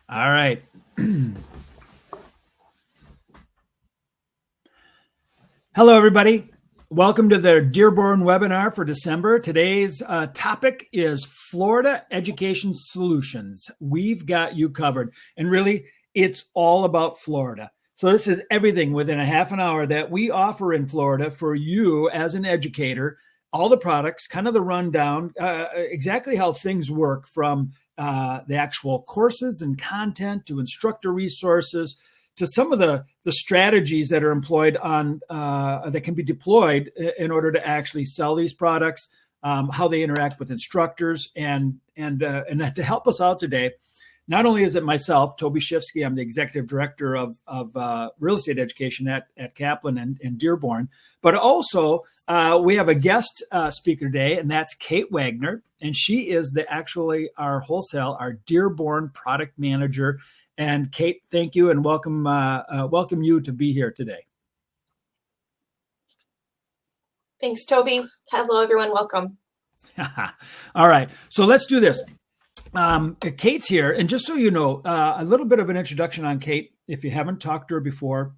All right. Hello, everybody. Welcome to the Dearborn webinar for December. Today's topic is Florida Education Solutions. We've got you covered. And really, it's all about Florida. So this is everything within a half an hour that we offer in Florida for you as an educator, all the products, kind of the rundown, exactly how things work from the actual courses and content to instructor resources, to some of the strategies that are employed on that can be deployed in order to actually sell these products, how they interact with instructors, and to help us out today. Not only is it myself, Toby Schifsky, I'm the executive director of real estate education at Kaplan and Dearborn, but also we have a guest speaker today, and that's Kate Wagner, and she is our Dearborn product manager. And Kate, thank you, and welcome you to be here today. Thanks, Toby. Hello, everyone. Welcome. All right, so let's do this. Kate's here, and just so you know, a little bit of an introduction on Kate, if you haven't talked to her before.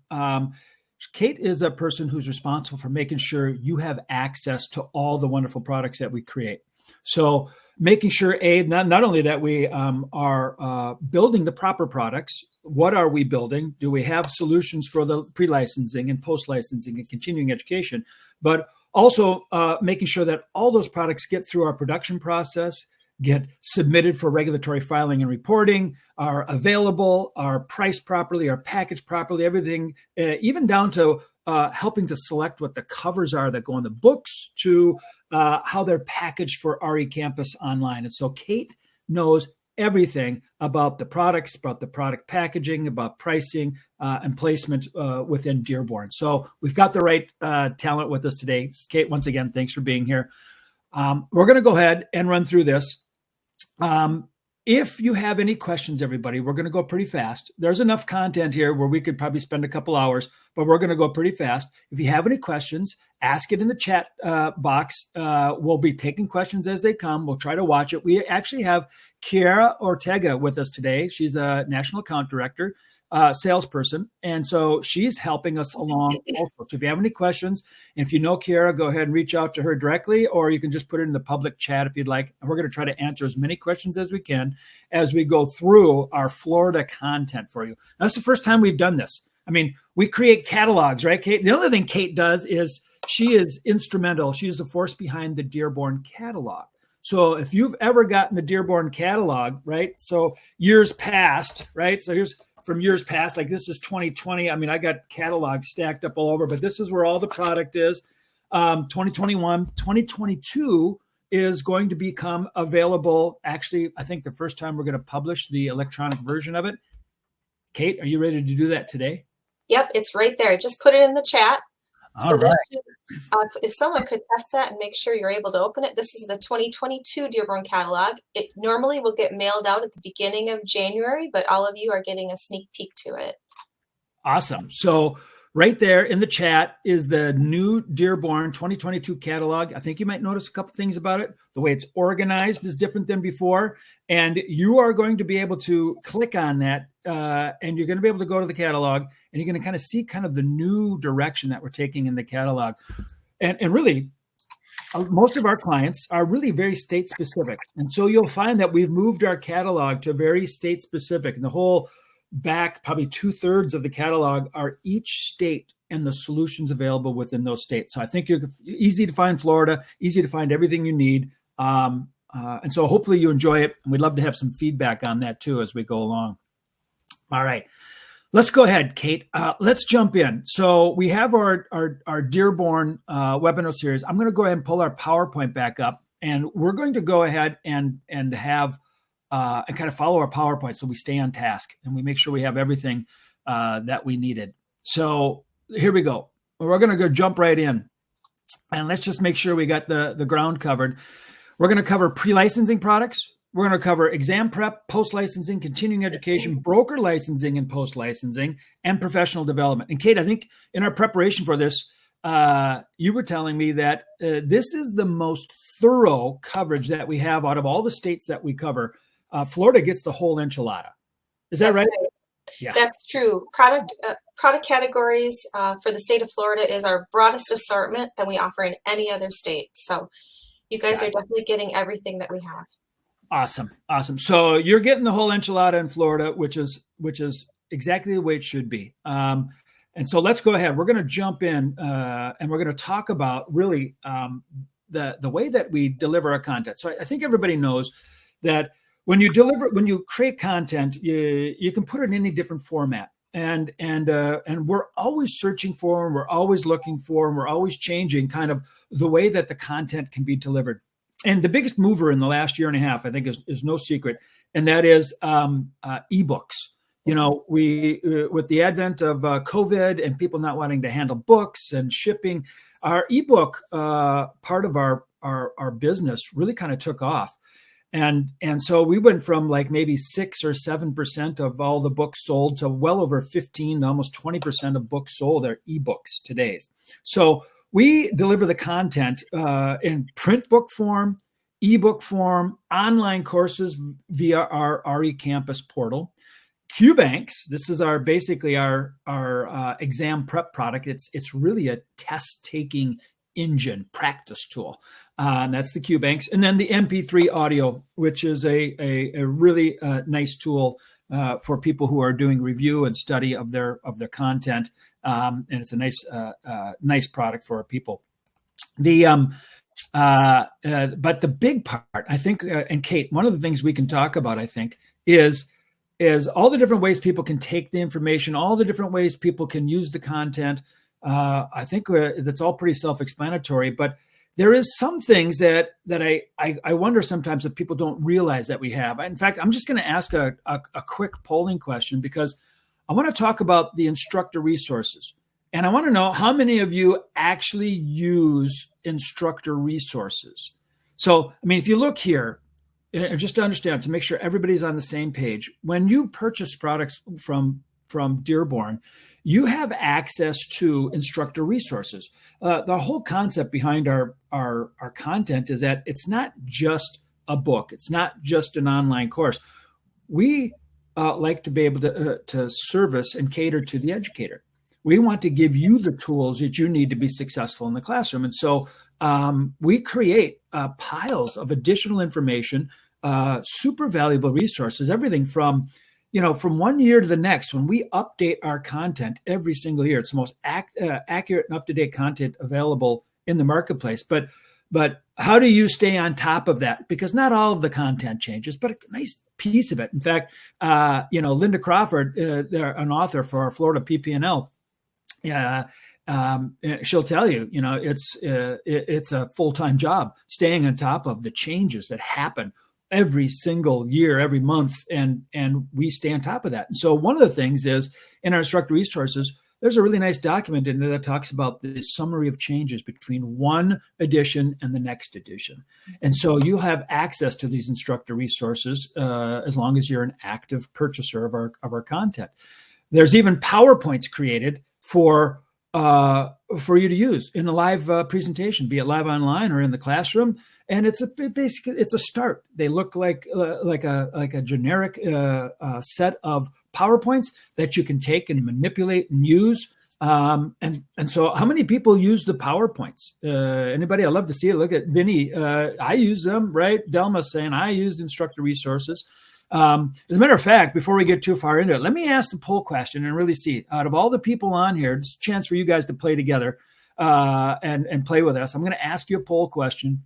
Kate is a person who's responsible for making sure you have access to all the wonderful products that we create. So making sure, not only that we are building the proper products, what are we building? Do we have solutions for the pre-licensing and post-licensing and continuing education? But also making sure that all those products get through our production process, get submitted for regulatory filing and reporting, are available, are priced properly, are packaged properly, everything, even down to helping to select what the covers are that go in the books, to how they're packaged for RE Campus Online. And so Kate knows everything about the products, about the product packaging, about pricing and placement within Dearborn. So we've got the right talent with us today. Kate, once again, thanks for being here. We're going to go ahead and run through this. If you have any questions, everybody, we're going to go pretty fast. There's enough content here where we could probably spend a couple hours, but we're going to go pretty fast. If you have any questions, ask it in the chat box. We'll be taking questions as they come. We'll try to watch it. We actually have Kiara Ortega with us today. She's a national account director, salesperson. And so she's helping us along also. So if you have any questions, and if you know Kiara, go ahead and reach out to her directly, or you can just put it in the public chat if you'd like. And we're going to try to answer as many questions as we can as we go through our Florida content for you. That's the first time we've done this. I mean, we create catalogs, right, Kate? The other thing Kate does is she is instrumental. She is the force behind the Dearborn catalog. So if you've ever gotten the Dearborn catalog, right? So years past, right? So here's from years past, like this is 2020. I mean, I got catalogs stacked up all over, but this is where all the product is. 2021, 2022 is going to become available. Actually, I think the first time we're going to publish the electronic version of it. Kate, are you ready to do that today? Yep, it's right there. I just put it in the chat. All right. If someone could test that and make sure you're able to open it, this is the 2022 Dearborn catalog. It normally will get mailed out at the beginning of January, but all of you are getting a sneak peek to it. Awesome. So right there in the chat is the new Dearborn 2022 catalog. I think you might notice a couple things about it. The way it's organized is different than before. And you are going to be able to click on that and you're going to be able to go to the catalog and you're going to kind of see kind of the new direction that we're taking in the catalog. And really, most of our clients are really very state specific. And so you'll find that we've moved our catalog to very state specific. And the whole back, probably 2/3 of the catalog are each state and the solutions available within those states. So I think you're easy to find Florida, easy to find everything you need. And so hopefully you enjoy it. And we'd love to have some feedback on that too as we go along. All right. Let's go ahead, Kate. Let's jump in. So we have our Dearborn webinar series. I'm going to go ahead and pull our PowerPoint back up, and we're going to go ahead and have and kind of follow our PowerPoint so we stay on task and we make sure we have everything that we needed. So here we go. We're going to go jump right in, and let's just make sure we got the ground covered. We're going to cover pre-licensing products. We're going to cover exam prep, post-licensing, continuing education, broker licensing and post-licensing, and professional development. And Kate, I think in our preparation for this, you were telling me that this is the most thorough coverage that we have out of all the states that we cover. Florida gets the whole enchilada. Is that right? Yeah. That's true. Product categories for the state of Florida is our broadest assortment that we offer in any other state. So you guys are definitely getting everything that we have. Awesome. So you're getting the whole enchilada in Florida, which is exactly the way it should be. And so let's go ahead. We're going to jump in and we're going to talk about really the way that we deliver our content. So I think everybody knows that when you create content, you can put it in any different format. And we're always searching for, and we're always looking for, and we're always changing kind of the way that the content can be delivered. And the biggest mover in the last year and a half, I think, is no secret, and that is ebooks. We with the advent of COVID and people not wanting to handle books and shipping, our ebook part of our business really kind of took off. And so we went from like maybe 6 or 7% of all the books sold to well over 15, almost 20% of books sold are ebooks today. So we deliver the content in print book form, ebook form, online courses via our RE Campus portal. QBanks, this is basically our exam prep product. It's really a test taking engine practice tool. And that's the QBanks. And then the MP3 audio, which is a really nice tool for people who are doing review and study of their content. And it's a nice product for our people. But the big part, I think, and Kate, one of the things we can talk about, I think, is all the different ways people can take the information, all the different ways people can use the content. I think that's all pretty self-explanatory, but there is some things that I wonder sometimes if people don't realize that we have. In fact, I'm just going to ask a quick polling question because I want to talk about the instructor resources. And I want to know how many of you actually use instructor resources. So, I mean, if you look here, and just to understand, to make sure everybody's on the same page, when you purchase products from Dearborn, you have access to instructor resources. The whole concept behind our content is that it's not just a book. It's not just an online course. We like to be able to service and cater to the educator. We want to give you the tools that you need to be successful in the classroom. And so we create piles of additional information, super valuable resources, everything from 1 year to the next. When we update our content every single year, it's the most accurate and up-to-date content available in the marketplace. But how do you stay on top of that? Because not all of the content changes, but a nice piece of it. In fact, Linda Crawford, an author for our Florida PPPL, she'll tell you, it's a full-time job staying on top of the changes that happen every single year, every month, and we stay on top of that. And so one of the things is in our instructor resources, there's a really nice document in there that talks about the summary of changes between one edition and the next edition. And so you have access to these instructor resources as long as you're an active purchaser of our content. There's even PowerPoints created for you to use in a live presentation, be it live online or in the classroom. And it's a start. They look like a generic set of PowerPoints that you can take and manipulate and use. And so how many people use the PowerPoints? Anybody? I'd love to see it. Look at Vinny. I use them, right? Delma's saying I used instructor resources. As a matter of fact, before we get too far into it, let me ask the poll question and really see, out of all the people on here, it's a chance for you guys to play together and play with us. I'm going to ask you a poll question,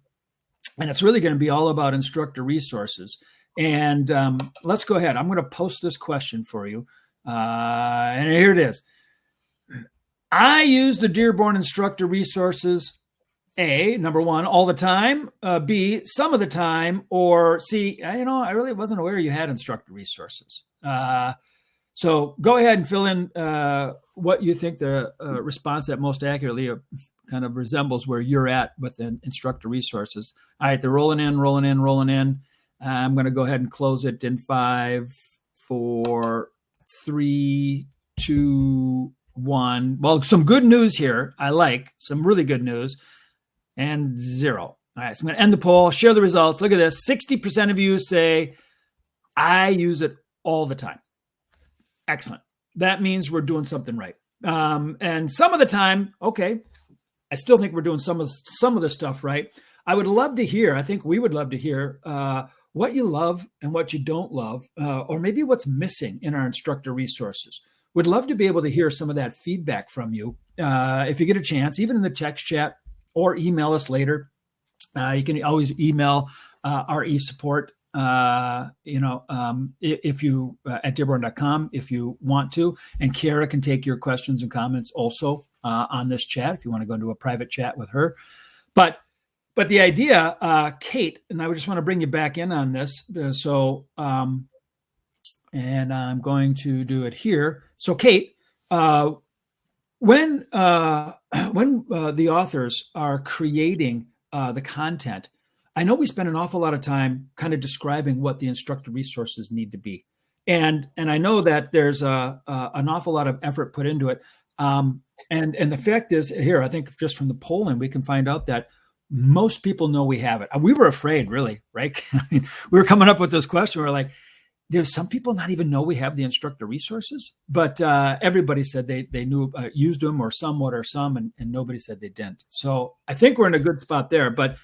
and it's really going to be all about instructor resources. And let's go ahead. I'm going to post this question for you. And here it is. I use the Dearborn instructor resources, A, number one, all the time, B, some of the time, or C, I really wasn't aware you had instructor resources. So go ahead and fill in what you think the response that most accurately kind of resembles where you're at with instructor resources. All right, they're rolling in. I'm going to go ahead and close it in 5, 4, 3, 2, 1. Well, some good news here. I like some really good news. And 0. All right, so I'm going to end the poll, share the results. Look at this. 60% of you say, I use it all the time. Excellent. That means we're doing something right. And some of the time, okay, I still think we're doing some of the stuff right. I would love to hear, I think we would love to hear what you love and what you don't love, or maybe what's missing in our instructor resources. Would love to be able to hear some of that feedback from you. If you get a chance, even in the text chat or email us later. You can always email our e-support, if you at dearborn.com if you want to. And Kara can take your questions and comments also on this chat if you want to go into a private chat with her. But the idea, Kate, and I just want to bring you back in on this. And I'm going to do it here. So, Kate, when the authors are creating the content, I know we spend an awful lot of time kind of describing what the instructor resources need to be, and I know that there's an awful lot of effort put into it. And the fact is, here, I think just from the polling, we can find out that most people know we have it. We were afraid, really, right? I mean, we were coming up with this question. We're like, there's some people not even know we have the instructor resources, but everybody said they knew, used them or somewhat or some, and nobody said they didn't. So I think we're in a good spot there, but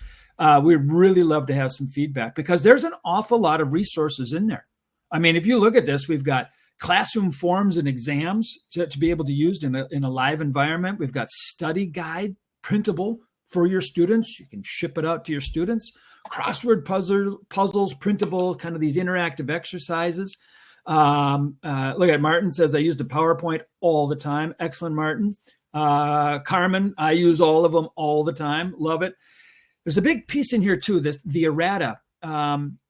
we'd really love to have some feedback because there's an awful lot of resources in there. I mean, if you look at this, we've got classroom forms and exams to be able to use in a live environment. We've got study guide, printable for your students. You can ship it out to your students. Crossword puzzles, printable, kind of these interactive exercises. Look at Martin says, I use the PowerPoint all the time. Excellent, Martin. Carmen, I use all of them all the time. Love it. There's a big piece in here too, the errata.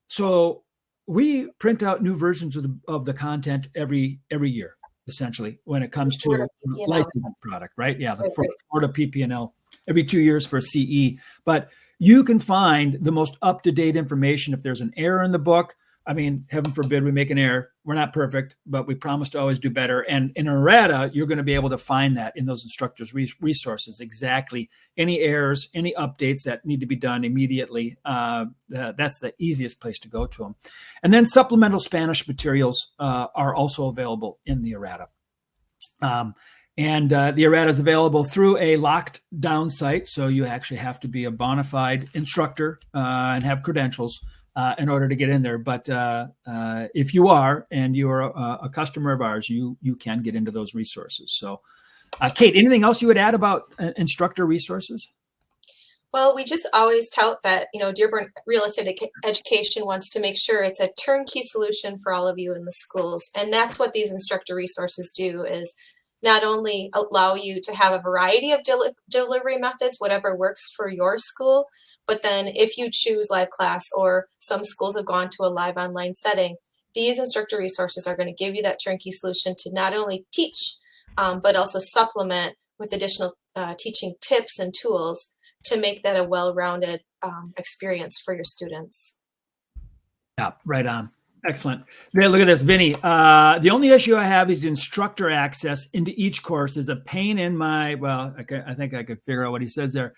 So we print out new versions of the content every year, essentially, when it comes to licensing product, right? Yeah, the Florida PPPL. Every 2 years for CE. But you can find the most up-to-date information if there's an error in the book. I mean, heaven forbid we make an error. We're not perfect, but we promise to always do better. And in errata, you're going to be able to find that in those instructors' resources, exactly any errors, any updates that need to be done immediately. That's the easiest place to go to them. And then supplemental Spanish materials are also available in the errata. And the errata is available through a locked down site. So you actually have to be a bona fide instructor and have credentials in order to get in there. But if you are and you're a customer of ours, you can get into those resources. So Kate, anything else you would add about instructor resources? Well, we just always tout that, Dearborn Real Estate Education wants to make sure it's a turnkey solution for all of you in the schools. And that's what these instructor resources do, is not only allow you to have a variety of delivery methods, whatever works for your school, but then if you choose live class, or some schools have gone to a live online setting, these instructor resources are going to give you that turnkey solution to not only teach, but also supplement with additional teaching tips and tools to make that a well-rounded experience for your students. Yeah, right on. Excellent. There, look at this, Vinny. The only issue I have is instructor access into each course is a pain in my. Well, I think I could figure out what he says there.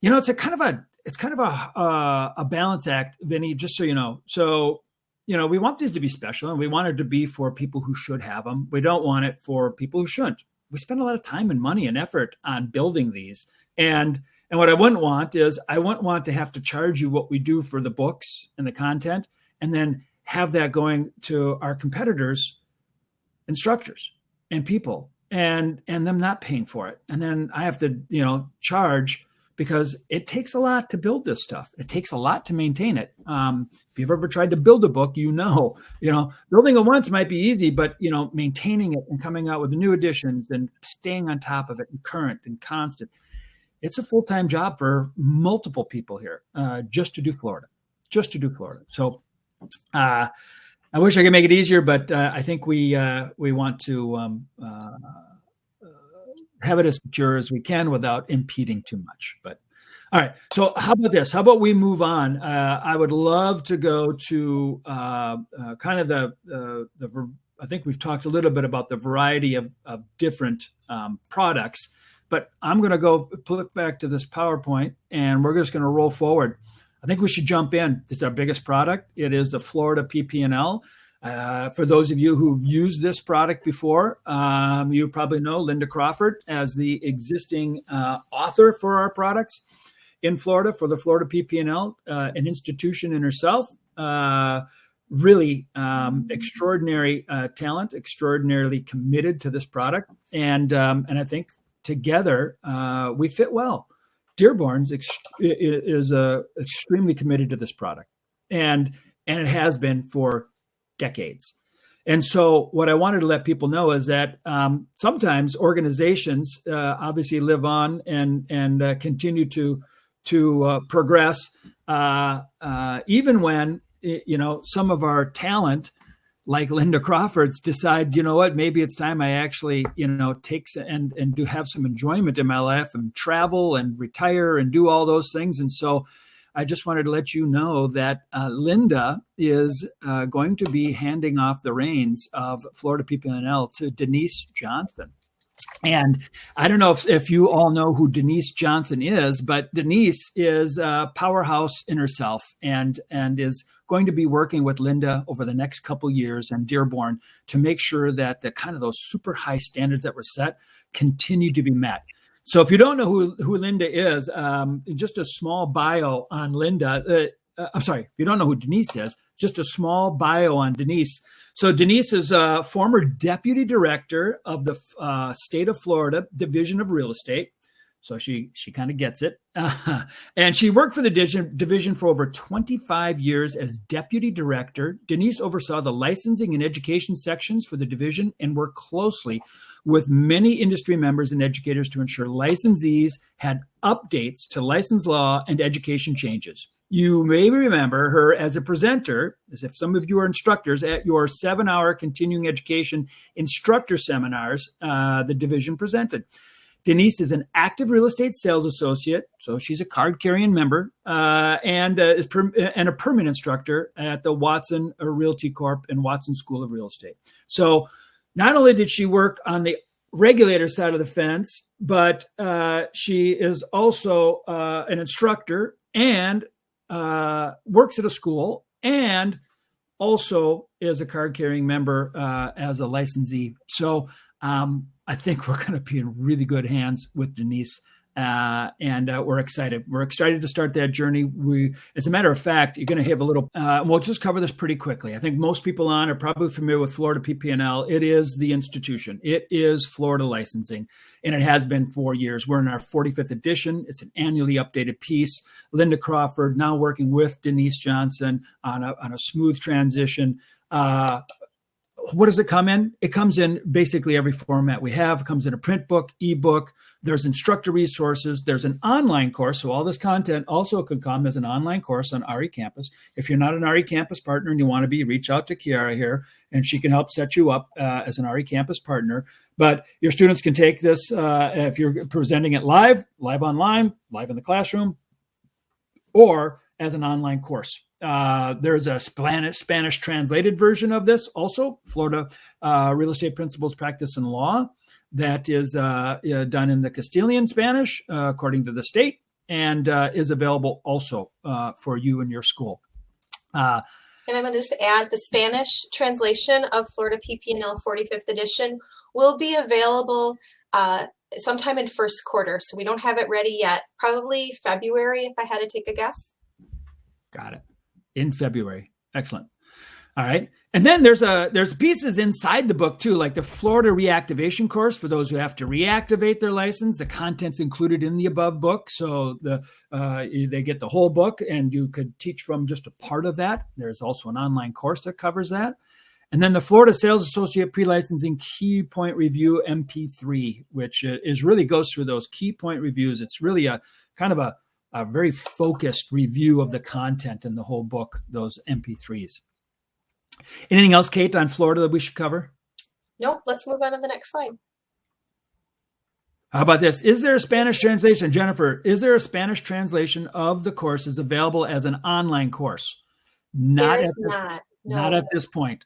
It's kind of a balance act, Vinny. Just so you know. So, we want these to be special, and we want it to be for people who should have them. We don't want it for people who shouldn't. We spend a lot of time and money and effort on building these, and what I wouldn't want is I wouldn't want to have to charge you what we do for the books and the content, and then have that going to our competitors, instructors and people, and them not paying for it. And then I have to, charge, because it takes a lot to build this stuff. It takes a lot to maintain it. If you've ever tried to build a book, building it once might be easy, but, maintaining it and coming out with the new editions and staying on top of it and current and constant, it's a full-time job for multiple people here, just to do Florida. So, I wish I could make it easier, but I think we want to have it as secure as we can without impeding too much. But all right, so how about this? How about we move on? I would love to go to kind of I think we've talked a little bit about the variety of different products, but I'm going to go flip back to this PowerPoint, and we're just going to roll forward. I think we should jump in. It's our biggest product. It is the Florida PPPL. For those of you who've used this product before, you probably know Linda Crawford as the existing author for our products in Florida for the Florida PPL, an institution in herself. Really extraordinary talent, extraordinarily committed to this product, and I think together we fit well. Dearborn's is extremely committed to this product, and it has been for decades. And so what I wanted to let people know is that sometimes organizations obviously live on and continue to progress, even when some of our talent, like Linda Crawford's, decide, you know what, maybe it's time I actually, take and do have some enjoyment in my life and travel and retire and do all those things. And so I just wanted to let you know that Linda is going to be handing off the reins of Florida PPL to Denise Johnson. And I don't know if you all know who Denise Johnson is, but Denise is a powerhouse in herself and is going to be working with Linda over the next couple years and Dearborn to make sure that the kind of those super high standards that were set continue to be met. So if you don't know who Linda is, just a small bio on Linda. I'm sorry, if you don't know who Denise is, just a small bio on Denise. So Denise is a former deputy director of the state of Florida Division of Real Estate. So she kind of gets it. And she worked for the division for over 25 years as deputy director. Denise oversaw the licensing and education sections for the division and worked closely with many industry members and educators to ensure licensees had updates to license law and education changes. You may remember her as a presenter, as if some of you are instructors, at your 7-hour continuing education instructor seminars the division presented. Denise is an active real estate sales associate, so she's a card-carrying member, and a permanent instructor at the Watson Realty Corp and Watson School of Real Estate. So not only did she work on the regulator side of the fence, but she is also an instructor and works at a school and also is a card-carrying member as a licensee. So I think we're going to be in really good hands with Denise, and we're excited. We're excited to start that journey. As a matter of fact, you're going to have a little, we'll just cover this pretty quickly. I think most people on are probably familiar with Florida PPL. It is the institution. It is Florida licensing, and it has been for years. We're in our 45th edition. It's an annually updated piece. Linda Crawford now working with Denise Johnson on a smooth transition. What does it come in? It comes in basically every format we have. It comes in a print book, ebook. There's Instructor Resources. There's an online course. So all this content also can come as an online course on RE Campus. If you're not an RE Campus partner and you want to be, reach out to Kiara here, and she can help set you up as an RE Campus partner. But your students can take this if you're presenting it live online, live in the classroom, or as an online course. There's a Spanish translated version of this, also Florida Real Estate Principles, Practice, and Law, that is done in the Castilian Spanish, according to the state, and is available also for you and your school. And I'm going to just add the Spanish translation of Florida PPL 45th edition will be available sometime in first quarter. So we don't have it ready yet, probably February if I had to take a guess. Got it. In February. Excellent. All right. And then there's pieces inside the book too, like the Florida reactivation course for those who have to reactivate their license. The content's included in the above book. So they get the whole book and you could teach from just a part of that. There's also an online course that covers that. And then the Florida Sales Associate Pre-Licensing Key Point Review MP3, which really goes through those key point reviews. It's really a kind of a very focused review of the content in the whole book, those MP3s. Anything else, Kate, on Florida that we should cover? Nope. Let's move on to the next slide. How about this? Is there a Spanish translation? Jennifer, is there a Spanish translation of the courses available as an online course? Not at this point.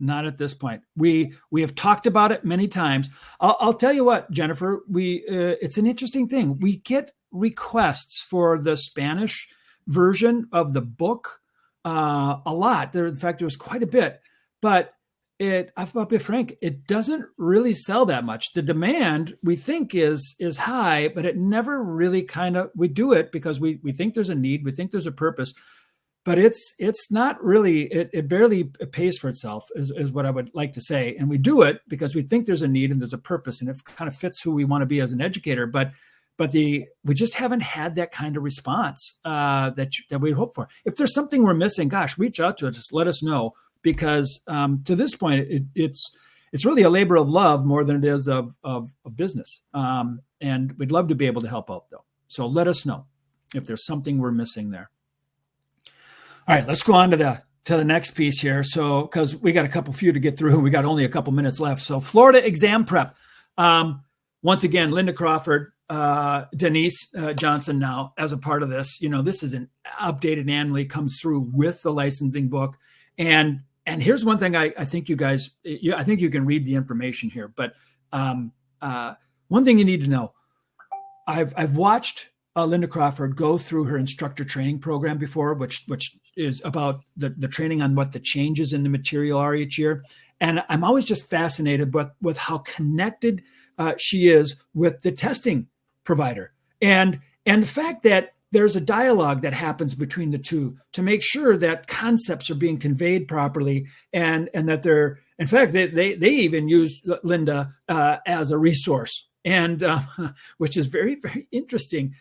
Not at this point. We have talked about it many times. I'll tell you what, Jennifer, it's an interesting thing. We get requests for the Spanish version of the book a lot. In fact, there was quite a bit. but I'll be frank, it doesn't really sell that much. The demand we think is high, but it never really we do it because we think there's a need, we think there's a purpose, but it's not really, it barely pays for itself is what I would like to say. And we do it because we think there's a need and there's a purpose and it kind of fits who we want to be as an educator. But we just haven't had that kind of response that we hope for. If there's something we're missing, gosh, reach out to us, just let us know. Because to this point, it's really a labor of love more than it is of business. And we'd love to be able to help out, though. So let us know if there's something we're missing there. All right, let's go on to the next piece here. So because we got a few to get through, and we got only a couple minutes left. So Florida exam prep. Once again, Linda Crawford, Denise Johnson now as a part of this. This is an updated annually, comes through with the licensing book. And here's one thing I think you guys, I think you can read the information here, but one thing you need to know, I've watched Linda Crawford go through her instructor training program before, which is about the training on what the changes in the material are each year. And I'm always just fascinated with how connected she is with the testing provider. And the fact that there's a dialogue that happens between the two to make sure that concepts are being conveyed properly and that they're, in fact, they even use Linda as a resource, and which is very, very interesting.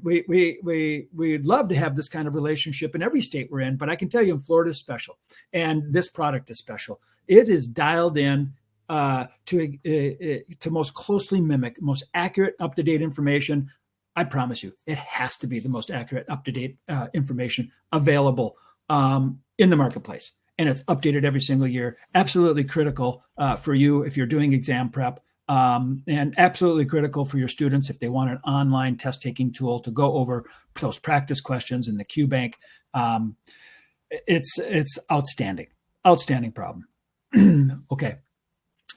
We'd love to have this kind of relationship in every state we're in, but I can tell you in Florida is special, and this product is special. It is dialed in to most closely mimic, most accurate, up-to-date information. I promise you, it has to be the most accurate, up-to-date information available in the marketplace. And it's updated every single year. Absolutely critical for you if you're doing exam prep, and absolutely critical for your students if they want an online test-taking tool to go over those practice questions in the Q Bank. It's outstanding. Outstanding problem. Okay.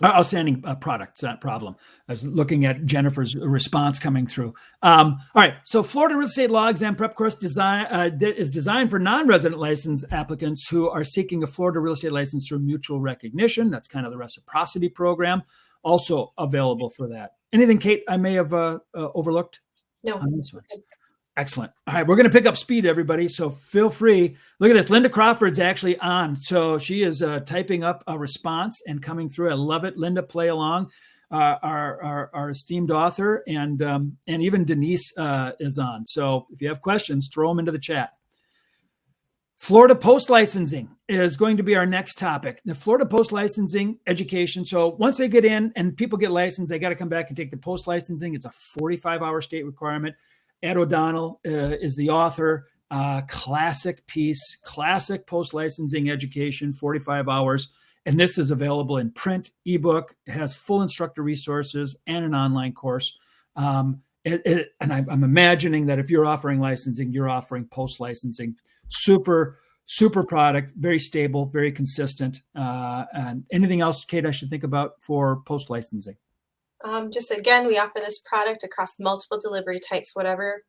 Outstanding product, it's not a problem. I was looking at Jennifer's response coming through. All right, so Florida Real Estate Law Exam Prep Course is designed for non-resident license applicants who are seeking a Florida real estate license through mutual recognition. That's kind of the reciprocity program, also available for that. Anything, Kate, I may have overlooked? No. On this one? Excellent. All right, we're going to pick up speed, everybody. So feel free. Look at this. Linda Crawford's actually on. So she is typing up a response and coming through. I love it. Linda, play along. Our esteemed author, and even Denise is on. So if you have questions, throw them into the chat. Florida post-licensing is going to be our next topic. The Florida post-licensing education. So once they get in and people get licensed, they got to come back and take the post-licensing. It's a 45-hour state requirement. Ed O'Donnell is the author. Classic piece, classic post-licensing education, 45 hours. And this is available in print, ebook. It has full instructor resources and an online course. And I'm imagining that if you're offering licensing, you're offering post-licensing. Super product, very stable, very consistent. And anything else, Kate, I should think about for post-licensing? Just again, we offer this product across multiple delivery types, whatever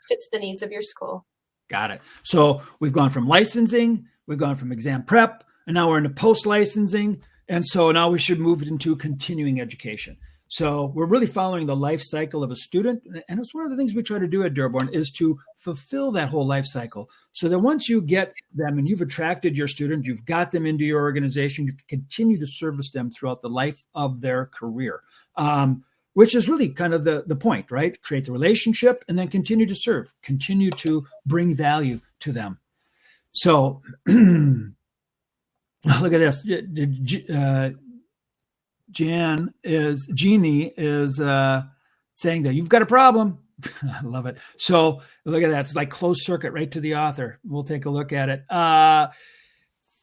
fits the needs of your school. Got it. So we've gone from licensing, we've gone from exam prep, and now we're into post-licensing. And so now we should move into continuing education. So we're really following the life cycle of a student. And it's one of the things we try to do at Dearborn is to fulfill that whole life cycle. So that once you get them and you've attracted your student, you've got them into your organization, you can continue to service them throughout the life of their career, which is really kind of the point, right? Create the relationship and then continue to serve, continue to bring value to them. So look at this. Jeannie is saying that you've got a problem. I love it. So look at that. It's like closed circuit right to the author. We'll take a look at it.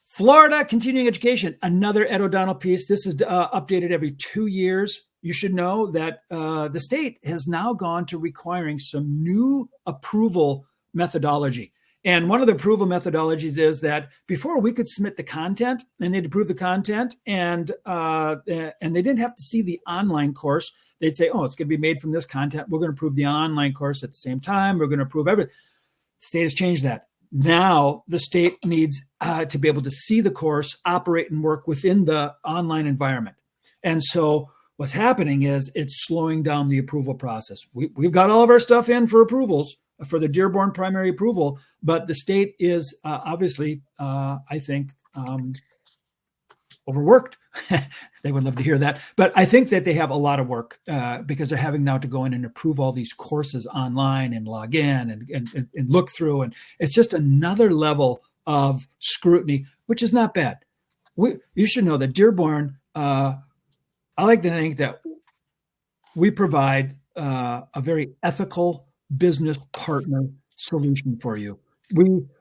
Florida continuing education, another Ed O'Donnell piece. This is updated every 2 years. You should know that the state has now gone to requiring some new approval methodology. And one of the approval methodologies is that before we could submit the content and they'd approve the content and they didn't have to see the online course. They'd say, oh, it's going to be made from this content. We're going to approve the online course at the same time. We're going to approve everything. The state has changed that. Now the state needs to be able to see the course, operate and work within the online environment. And so what's happening is it's slowing down the approval process. We've got all of our stuff in for approvals for the Dearborn primary approval, but the state is obviously, I think, overworked. They would love to hear that. But I think that they have a lot of work because they're having now to go in and approve all these courses online and log in and look through. And it's just another level of scrutiny, which is not bad. You should know that Dearborn, I like to think that we provide a very ethical business partner solution for you.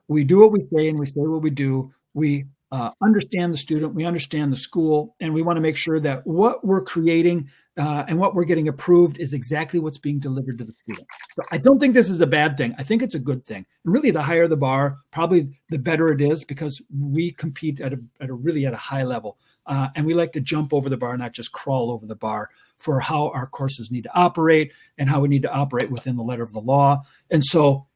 We do what we say and we say what we do. We understand the student, we understand the school, and we want to make sure that what we're creating and what we're getting approved is exactly what's being delivered to the student. So I don't think this is a bad thing. I think it's a good thing. And really, the higher the bar, probably the better it is, because we compete at a high level. And we like to jump over the bar, not just crawl over the bar, for how our courses need to operate and how we need to operate within the letter of the law. And so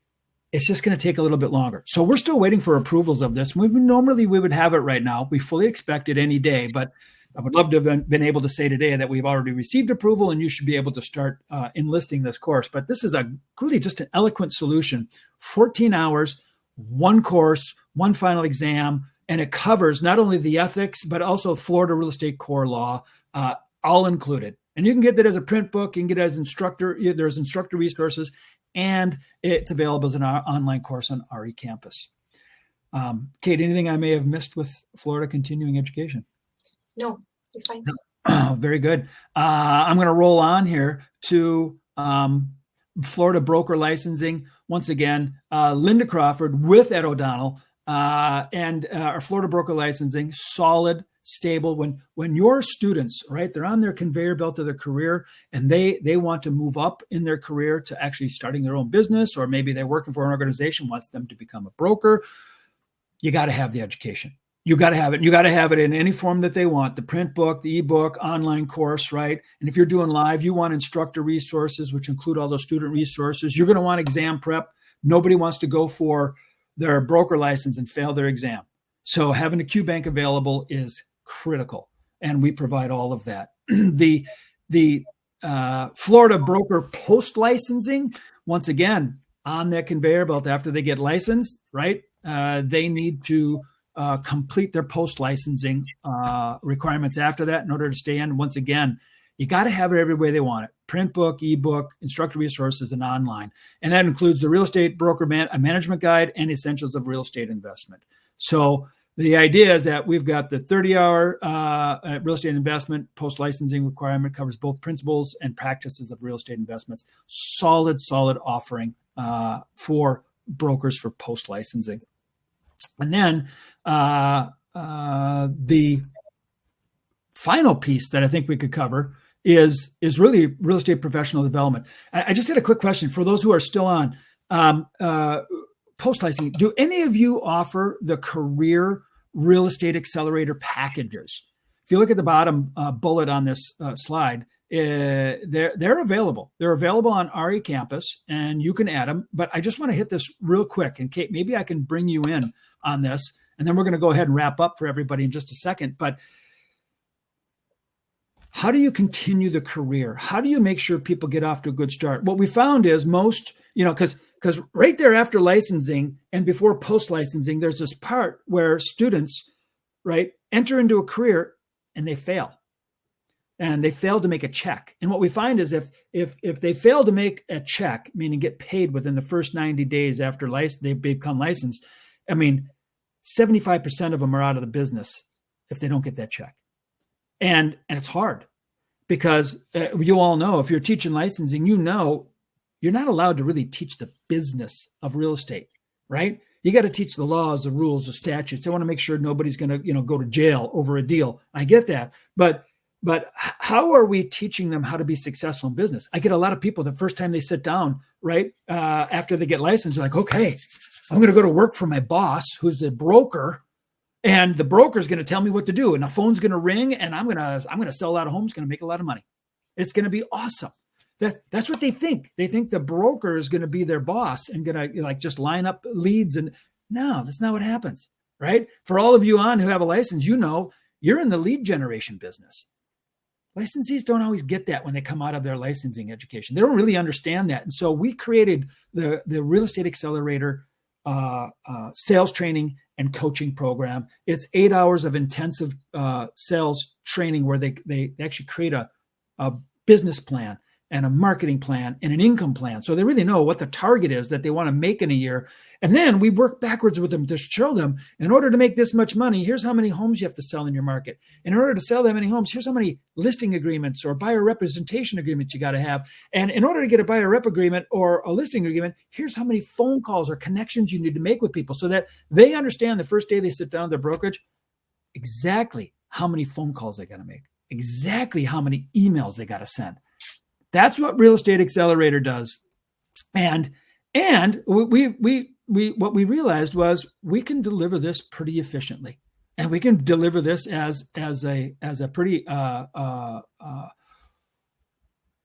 it's just going to take a little bit longer. So we're still waiting for approvals of this. Normally we would have it right now. We fully expect it any day, but I would love to have been able to say today that we've already received approval and you should be able to start enlisting this course. But this is really just an eloquent solution. 14 hours, one course, one final exam, and it covers not only the ethics, but also Florida real estate core law, all included. And you can get that as a print book. You can get it as instructor. There's Instructor Resources, and it's available as an online course on RE Campus. Kate, anything I may have missed with Florida continuing education? No, you're fine. Oh, very good. I'm going to roll on here to Florida broker licensing. Once again, Linda Crawford with Ed O'Donnell and our Florida broker licensing, solid, stable. When your students, right, they're on their conveyor belt of their career and they want to move up in their career to actually starting their own business, or maybe they're working for an organization wants them to become a broker, you got to have the education. You got to have it. You got to have it in any form that they want, the print book, the ebook, online course, right? And if you're doing live, you want Instructor Resources, which include all those student resources. You're going to want exam prep. Nobody wants to go for their broker license and fail their exam. So having a Q bank available is critical, and we provide all of that. The Florida broker post licensing, once again, on that conveyor belt after they get licensed, right? They need to complete their post licensing requirements after that in order to stay in. Once again, you got to have it every way they want it: print book, ebook, Instructor Resources, and online. And that includes the real estate broker management guide and essentials of real estate investment. So the idea is that we've got the 30-hour real estate investment post-licensing requirement, covers both principles and practices of real estate investments. Solid offering for brokers for post-licensing. And then the final piece that I think we could cover is really real estate professional development. I just had a quick question for those who are still on. Post-licensing, do any of you offer the career real estate accelerator packages? If you look at the bottom bullet on this slide, they're available. They're available on RE Campus, and you can add them. But I just want to hit this real quick. And Kate, maybe I can bring you in on this, and then we're going to go ahead and wrap up for everybody in just a second. But how do you continue the career? How do you make sure people get off to a good start? What we found is most, because right there after licensing and before post-licensing, there's this part where students, right, enter into a career and they fail. And they fail to make a check. And what we find is if they fail to make a check, meaning get paid within the first 90 days after they become licensed, 75% of them are out of the business if they don't get that check. And it's hard because you all know, if you're teaching licensing, you're not allowed to really teach the business of real estate, right? You got to teach the laws, the rules, the statutes. I want to make sure nobody's going to, go to jail over a deal. I get that. But how are we teaching them how to be successful in business? I get a lot of people the first time they sit down, right, after they get licensed, they're like, okay, I'm going to go to work for my boss, who's the broker, and the broker is going to tell me what to do, and the phone's going to ring, and I'm going to sell a lot of homes, going to make a lot of money. It's going to be awesome. That's what they think. They think the broker is going to be their boss and going to just line up leads. And No, that's not what happens, right? For all of you on who have a license, you're in the lead generation business. Licensees don't always get that when they come out of their licensing education. They don't really understand that. And so we created the Real Estate Accelerator sales training and coaching program. It's 8 hours of intensive sales training where they actually create a business plan and a marketing plan and an income plan. So they really know what the target is that they want to make in a year. And then we work backwards with them to show them, in order to make this much money, here's how many homes you have to sell in your market. In order to sell that many homes, here's how many listing agreements or buyer representation agreements you got to have. And in order to get a buyer rep agreement or a listing agreement, here's how many phone calls or connections you need to make with people, so that they understand the first day they sit down at their brokerage exactly how many phone calls they got to make, exactly how many emails they got to send. That's what Real Estate Accelerator does. And we what we realized was we can deliver this pretty efficiently, and we can deliver this as a pretty I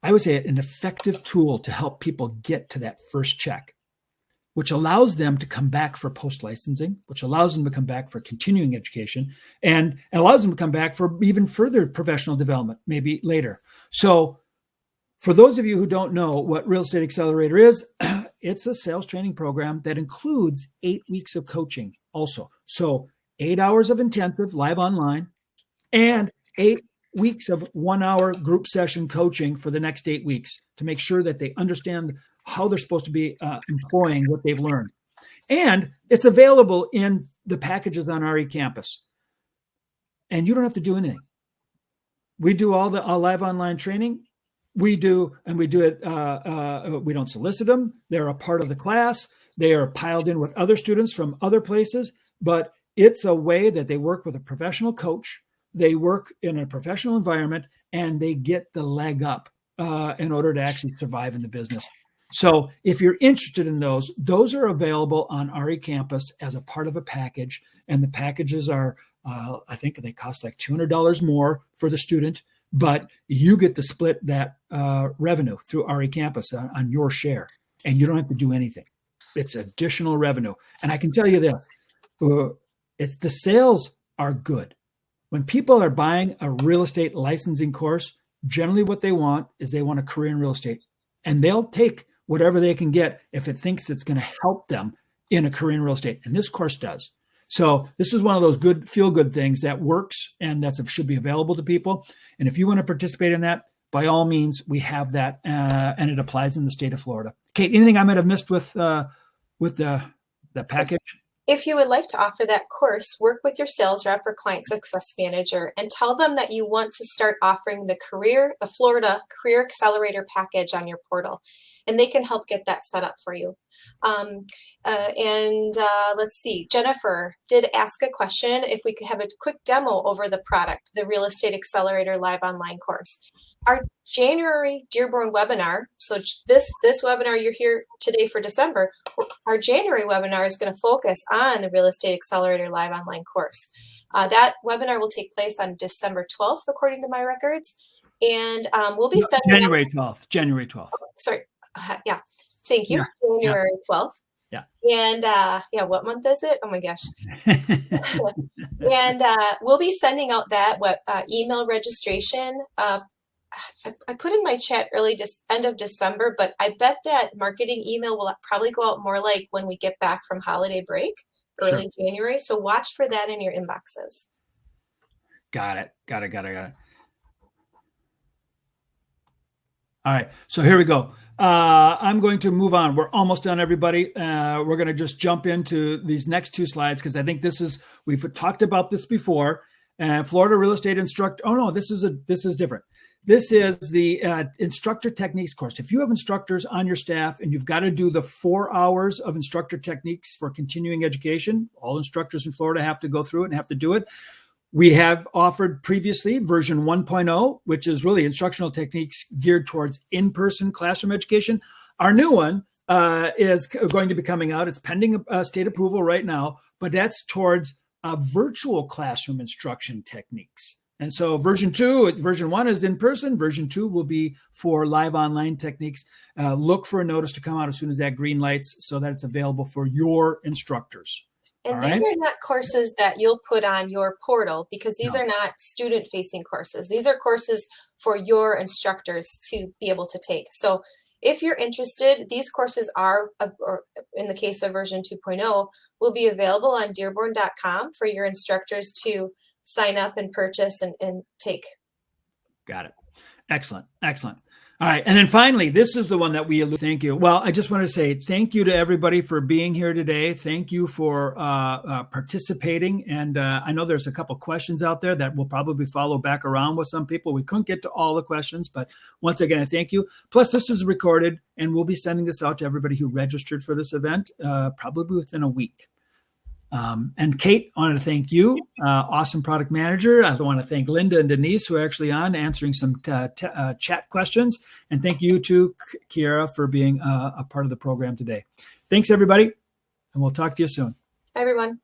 would say an effective tool to help people get to that first check, which allows them to come back for post-licensing, which allows them to come back for continuing education, and allows them to come back for even further professional development, maybe later. So for those of you who don't know what Real Estate Accelerator is, it's a sales training program that includes 8 weeks of coaching also. So 8 hours of intensive live online and 8 weeks of 1 hour group session coaching for the next 8 weeks to make sure that they understand how they're supposed to be employing what they've learned. And it's available in the packages on RE Campus. And you don't have to do anything. We do all the live online training. We do it. We don't solicit them. They're a part of the class. They are piled in with other students from other places, but it's a way that they work with a professional coach. They work in a professional environment, and they get the leg up in order to actually survive in the business. So if you're interested in those are available on RE Campus as a part of a package. And the packages are, I think they cost like $200 more for the student, but you get to split that revenue through RE Campus on your share, and you don't have to do anything. It's additional revenue. And I can tell you this, the sales are good. When people are buying a real estate licensing course, generally what they want is they want a career in real estate, and they'll take whatever they can get if it thinks it's going to help them in a career in real estate. And this course does. So this is one of those good feel-good things that works, and that should be available to people. And if you want to participate in that, by all means, we have that, and it applies in the state of Florida. Kate, anything I might have missed with the package? If you would like to offer that course, work with your sales rep or client success manager and tell them that you want to start offering the Florida Career Accelerator package on your portal, and they can help get that set up for you. Let's see, Jennifer did ask a question if we could have a quick demo over the product, the Real Estate Accelerator live online course. Our January Dearborn webinar, so this webinar you're here today for December, our January webinar is going to focus on the Real Estate Accelerator live online course. That webinar will take place on December 12th, according to my records, and we'll be sending January 12th. January 12th. Sorry, yeah, thank you. Yeah. January 12th. Yeah. And what month is it? Oh my gosh. And we'll be sending out that email registration. I put in my chat end of December, but I bet that marketing email will probably go out more like when we get back from holiday break, early January. So watch for that in your inboxes. Got it. All right. So here we go. I'm going to move on. We're almost done, everybody. We're going to just jump into these next two slides because I think we've talked about this before. Florida Real Estate Instructor. Oh no, this is different. This is the Instructor Techniques course. If you have instructors on your staff and you've got to do the 4 hours of Instructor Techniques for continuing education, all instructors in Florida have to go through it and have to do it. We have offered previously version 1.0, which is really instructional techniques geared towards in-person classroom education. Our new one is going to be coming out. It's pending state approval right now, but that's towards virtual classroom instruction techniques. And so version 1 is in person. Version 2 will be for live online techniques. Look for a notice to come out as soon as that green lights so that it's available for your instructors. And All these right. are not courses that you'll put on your portal, because these No. are not student-facing courses. These are courses for your instructors to be able to take. So if you're interested, these courses are, or in the case of version 2.0, will be available on dearborn.com for your instructors to sign up and purchase and take. Got it. Excellent. Excellent. All right. And then finally, this is the one that we thank you. Well, I just want to say thank you to everybody for being here today. Thank you for participating. And I know there's a couple questions out there that will probably follow back around with some people. We couldn't get to all the questions, but once again, I thank you. Plus, this is recorded, and we'll be sending this out to everybody who registered for this event probably within a week. And Kate, I want to thank you, awesome product manager. I want to thank Linda and Denise, who are actually on answering some chat questions. And thank you to Kiara for being a part of the program today. Thanks, everybody, and we'll talk to you soon. Hi, everyone.